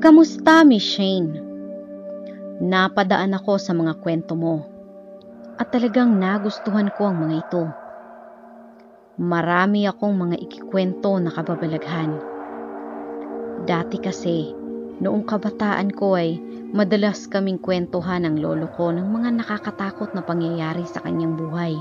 Kamusta, Miss Shane? Napadaan ako sa mga kwento mo at talagang nagustuhan ko ang mga ito. Marami akong mga ikikwento na kababalaghan. Dati kasi, noong kabataan ko ay madalas kaming kwentuhan ng lolo ko ng mga nakakatakot na pangyayari sa kanyang buhay.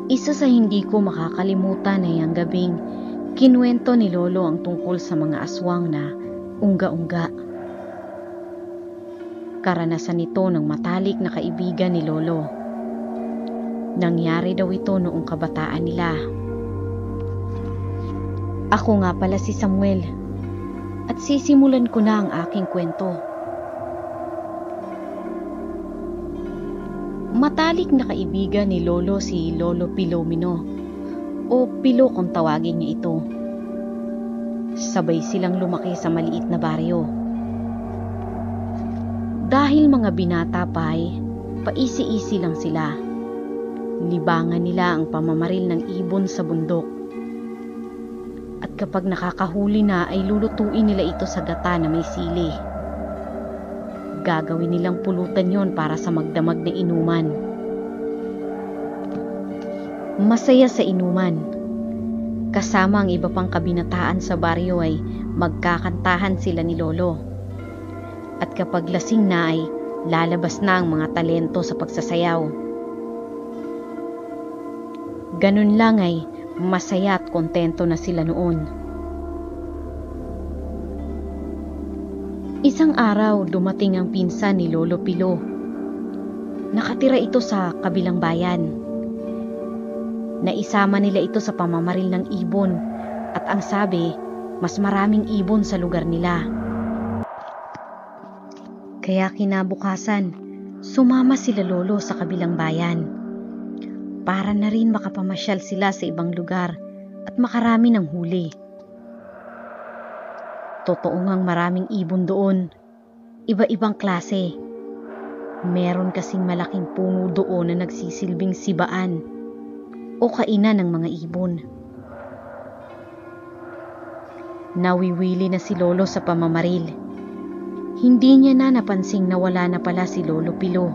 Isa sa hindi ko makakalimutan ay ang gabing kinuwento ni lolo ang tungkol sa mga aswang na ungga-ungga. Karanasan ito ng matalik na kaibigan ni lolo. Nangyari daw ito noong kabataan nila. Ako nga pala si Samuel at sisimulan ko na ang aking kwento. Matalik na kaibigan ni lolo si Lolo Pilomino o Pilo kung tawagin niya ito. Sabay silang lumaki sa maliit na baryo. Dahil mga binata pa ay paisi-isi lang sila. Libangan nila ang pamamaril ng ibon sa bundok. At kapag nakakahuli na ay lulutuin nila ito sa gata na may sili. Gagawin nilang pulutan yon para sa magdamag na inuman. Masaya sa inuman. Kasama ang iba pang kabinataan sa baryo ay magkakantahan sila ni lolo. At kapag lasing na ay lalabas na ang mga talento sa pagsasayaw. Ganun lang ay masaya at kontento na sila noon. Isang araw dumating ang pinsan ni Lolo Pilo. Nakatira ito sa kabilang bayan. Naisama nila ito sa pamamaril ng ibon at ang sabi, mas maraming ibon sa lugar nila. Kaya kinabukasan, sumama sila lolo sa kabilang bayan. Para na rin makapamasyal sila sa ibang lugar at makarami ng huli. Totoo ngang maraming ibon doon, iba-ibang klase. Meron kasing malaking puno doon na nagsisilbing sibaan o kainan ng mga ibon. Nawiwili na si lolo sa pamamaril. Hindi niya na napansing na wala na pala si Lolo Pilo.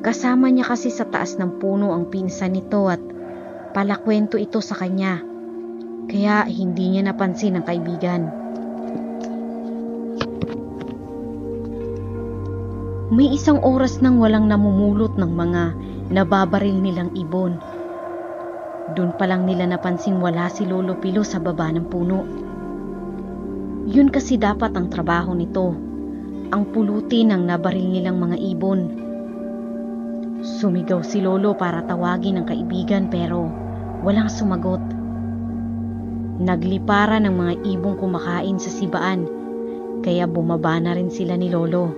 Kasama niya kasi sa taas ng puno ang pinsan nito at palakwento ito sa kanya. Kaya hindi niya napansin ang kaibigan. May isang oras nang walang namumulot ng mga nababaril nilang ibon. Doon pa lang nila napansing wala si Lolo Pilo sa baba ng puno. Yun kasi dapat ang trabaho nito, ang pulutin ng nabaril nilang mga ibon. Sumigaw si lolo para tawagin ang kaibigan pero walang sumagot. Nagliparan ng mga ibong kumakain sa sibaan, kaya bumaba na rin sila ni lolo.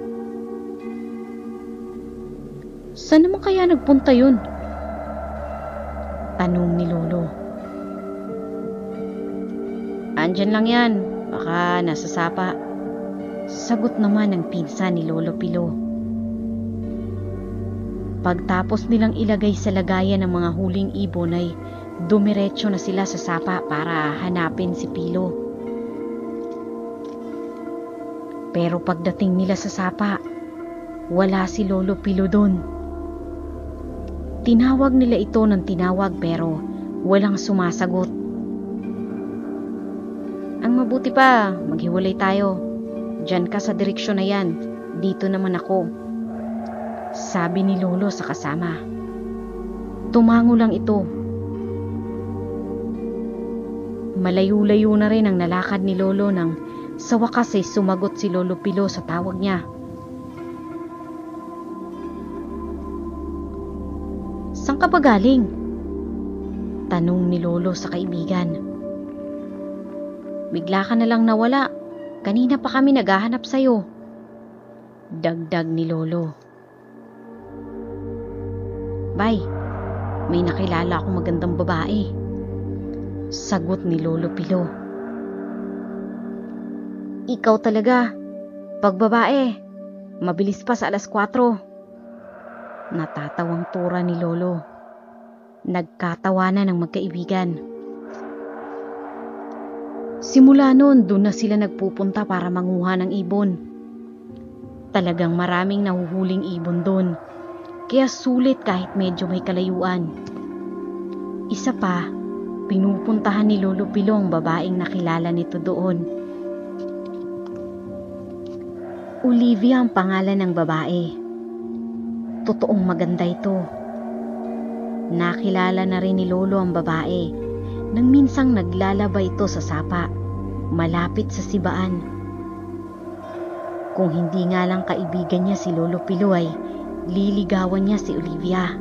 Saan naman kaya nagpunta yun? Tanong ni lolo. Andyan lang yan. Baka nasa sapa. Sagot naman ng pinsan ni Lolo Pilo. Pagtapos nilang ilagay sa lagayan ng mga huling ibon ay dumiretso na sila sa sapa para hanapin si Pilo. Pero pagdating nila sa sapa, wala si Lolo Pilo doon. Tinawag nila ito ng tinawag pero walang sumasagot. Ang mabuti pa, maghiwalay tayo. Diyan ka sa direksyon na yan. Dito naman ako. Sabi ni lolo sa kasama. Tumango lang ito. Malayo-layo na rin ang nalakad ni lolo nang sa wakas ay sumagot si Lolo Pilo sa tawag niya. Saan ka ba galing? Tanong ni lolo sa kaibigan. Bigla ka na lang nawala. Kanina pa kami naghahanap sa'yo. Dagdag ni lolo. Bay, may nakilala akong magandang babae. Sagot ni Lolo Pilo. Ikaw talaga. Pag babae, mabilis pa sa 4:00. Natatawang tura ni lolo. Nagkatawanan ng magkaibigan. Simula noon, doon na sila nagpupunta para manguha ng ibon. Talagang maraming nahuhuling ibon doon, kaya sulit kahit medyo may kalayuan. Isa pa, pinupuntahan ni Lolo Pilo ang babaeng nakilala nito doon. Olivia ang pangalan ng babae. Totoong maganda ito. Nakilala na rin ni Lolo ang babae nang minsang naglalaba ito sa sapa, malapit sa sibaan. Kung hindi nga lang kaibigan niya si Lolo Pilo ay liligawan niya si Olivia.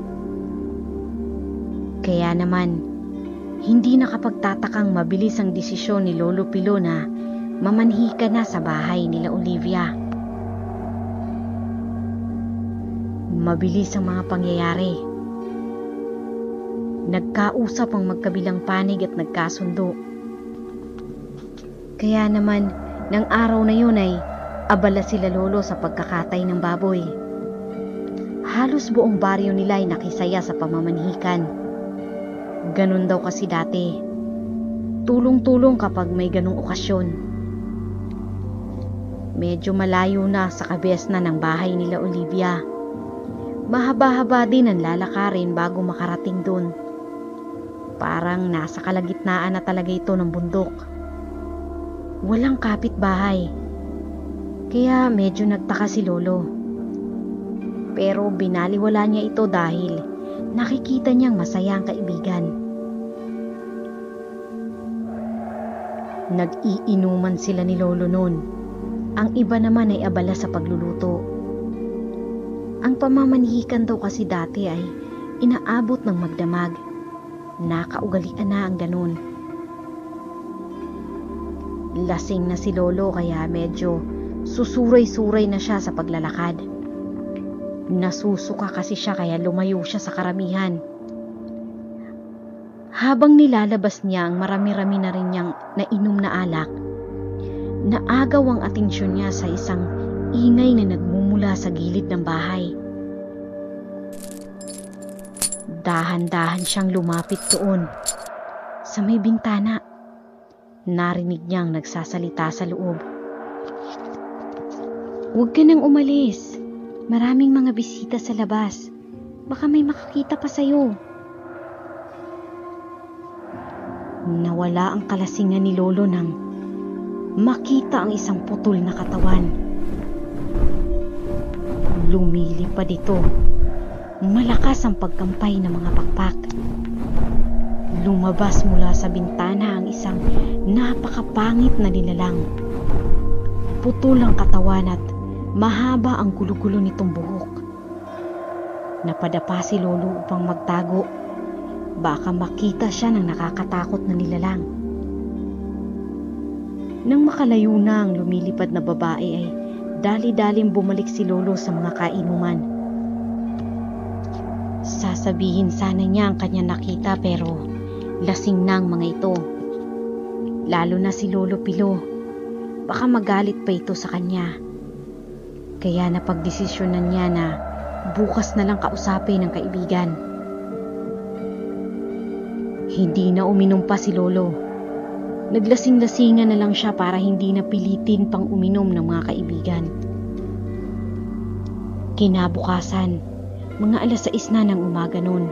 Kaya naman, hindi nakapagtatakang mabilis ang desisyon ni Lolo Pilo na mamanhika na sa bahay nila Olivia. Mabilis ang mga pangyayari. Nagkausap ang magkabilang panig at nagkasundo. Kaya naman, ng araw na yun ay abala sila Lolo sa pagkakatay ng baboy. Halos buong baryo nila ay nakisaya sa pamamanhikan. Ganun daw kasi dati. Tulong-tulong kapag may ganung okasyon. Medyo malayo na sa kabias na ng bahay nila Olivia. Mahaba-haba din ang lalakarin bago makarating doon. Parang nasa kalagitnaan na talaga ito ng bundok. Walang kapitbahay. Kaya medyo nagtaka si Lolo. Pero binaliwala niya ito dahil nakikita niyang masaya ang kaibigan. Nag-iinuman sila ni Lolo noon. Ang iba naman ay abala sa pagluluto. Ang pamamanhikan daw kasi dati ay inaabot ng magdamag. Nakaugalian na ang ganun. Lasing na si Lolo kaya medyo susuray-suray na siya sa paglalakad. Nasusuka kasi siya kaya lumayo siya sa karamihan. Habang nilalabas niya ang marami-rami na rin niyang nainom na alak, naagaw ang atensyon niya sa isang ingay na nagmumula sa gilid ng bahay. Dahan-dahan siyang lumapit doon. Sa may bintana, narinig niyang nagsasalita sa loob. "Huwag ka nang umalis. Maraming mga bisita sa labas. Baka may makakita pa sa'yo." Nawala ang kalasingan ni Lolo nang makita ang isang putol na katawan. Lumilipad ito. Malakas ang pagkampay ng mga pakpak. Lumabas mula sa bintana ang isang napakapangit na nilalang. Putol ang katawan at mahaba ang gulo-gulo nitong buhok. Napadapa si Lolo upang magtago. Baka makita siya ng nakakatakot na nilalang. Nang makalayo na ang lumilipad na babae ay dali-daling bumalik si Lolo sa mga kainuman. Sasabihin sana niya ang kanya nakita pero lasing na ang mga ito. Lalo na si Lolo Pilo. Baka magalit pa ito sa kanya. Kaya napagdesisyonan niya na bukas na lang kausapin ng kaibigan. Hindi na uminom pa si Lolo. Naglasing-lasingan na lang siya para hindi na pilitin pang uminom ng mga kaibigan. Kinabukasan, mga 6:00 na ng umaga noon.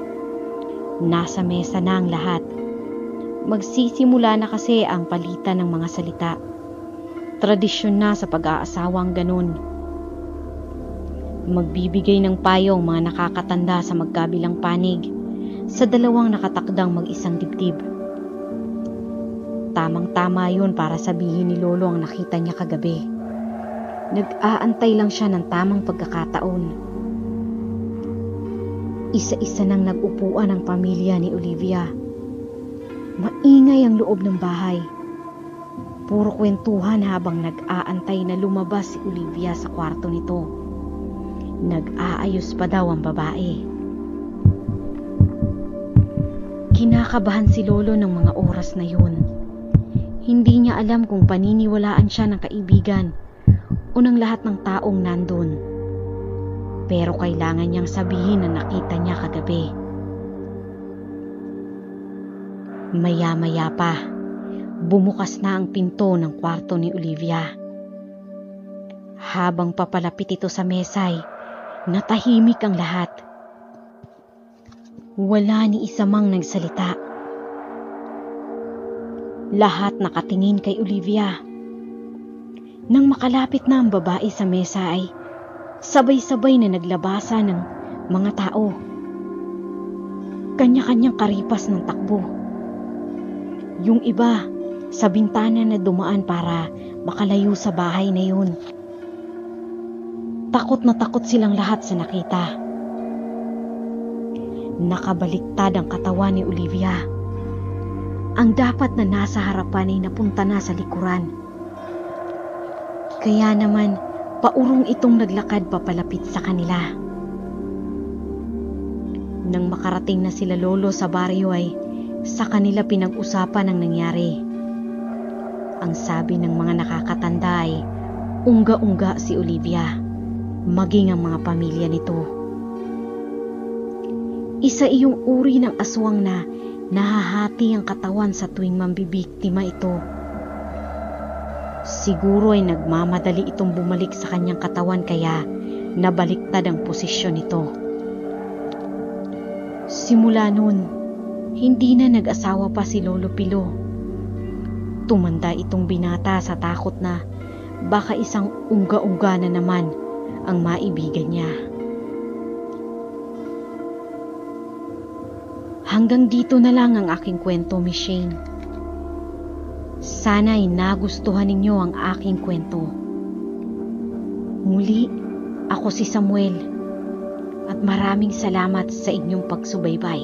Nasa mesa na ang lahat. Magsisimula na kasi ang palitan ng mga salita. Tradisyon na sa pag-aasawang ganun. Magbibigay ng payo ang mga nakakatanda sa magkabilang panig sa dalawang nakatakdang mag-isang dibdib. Tamang-tama yun para sabihin ni Lolo ang nakita niya kagabi. Nag-aantay lang siya ng tamang pagkakataon. Isa-isa nang nag-upuan ang pamilya ni Olivia. Maingay ang loob ng bahay. Puro kwentuhan habang nag-aantay na lumabas si Olivia sa kwarto nito. Nag-aayos pa daw ang babae. Kinakabahan si Lolo ng mga oras na yun. Hindi niya alam kung paniniwalaan siya ng kaibigan o ng lahat ng taong nandun. Pero kailangan niyang sabihin na nakita niya kagabi. Maya-maya pa, Bumukas na ang pinto ng kwarto ni Olivia. Habang papalapit ito sa mesa ay natahimik ang lahat. Wala ni isa mang nagsalita. Lahat nakatingin kay Olivia. Nang makalapit na ang babae sa mesa ay sabay-sabay na naglabasa ng mga tao. Kanya-kanyang karipas ng takbo. Yung iba sa bintana na dumaan para makalayo sa bahay na yun. Takot na takot silang lahat sa nakita. Nakabaliktad ang katawan ni Olivia. Ang dapat na nasa harapan ay napunta na sa likuran. Kaya naman, paurong itong naglakad papalapit sa kanila. Nang makarating na sila lolo sa baryo ay sa kanila pinag-usapan ang nangyari. Ang sabi ng mga nakakatanda ay ungga-ungga si Olivia, maging ang mga pamilya nito. Isa iyong uri ng aswang na nahahati ang katawan sa tuwing mambibiktima ito. Siguro ay nagmamadali itong bumalik sa kanyang katawan kaya nabaliktad ang posisyon nito. Simula noon, hindi na nag-asawa pa si Lolo Pilo. Tumanda itong binata sa takot na baka isang ungga-ungga na naman ang maibigan niya. Hanggang dito na lang ang aking kwento, Miss Shane. Sana'y nagustuhan ninyo ang aking kwento. Muli, ako si Samuel at maraming salamat sa inyong pagsubaybay.